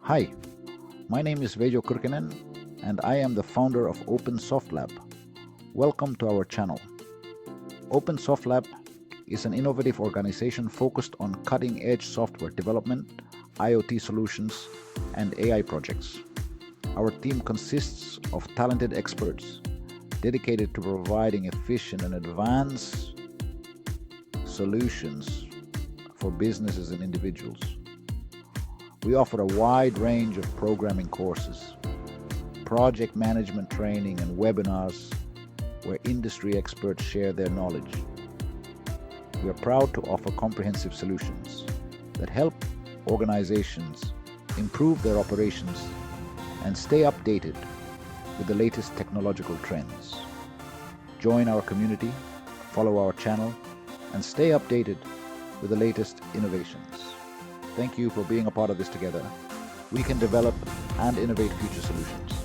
Hi, my name is Veijo Kirkisen and I am the founder of OpenSoftLab. Welcome to our channel. OpenSoftLab is an innovative organization focused on cutting-edge software development, IoT solutions, and AI projects. Our team consists of talented experts dedicated to providing efficient and advanced solutions for businesses and individuals. We offer a wide range of programming courses, project management training, and webinars where industry experts share their knowledge. We are proud to offer comprehensive solutions that help organizations improve their operations and stay updated with the latest technological trends. Join our community, follow our channel, and stay updated with the latest innovations. Thank you for being a part of this together. We can develop and innovate future solutions.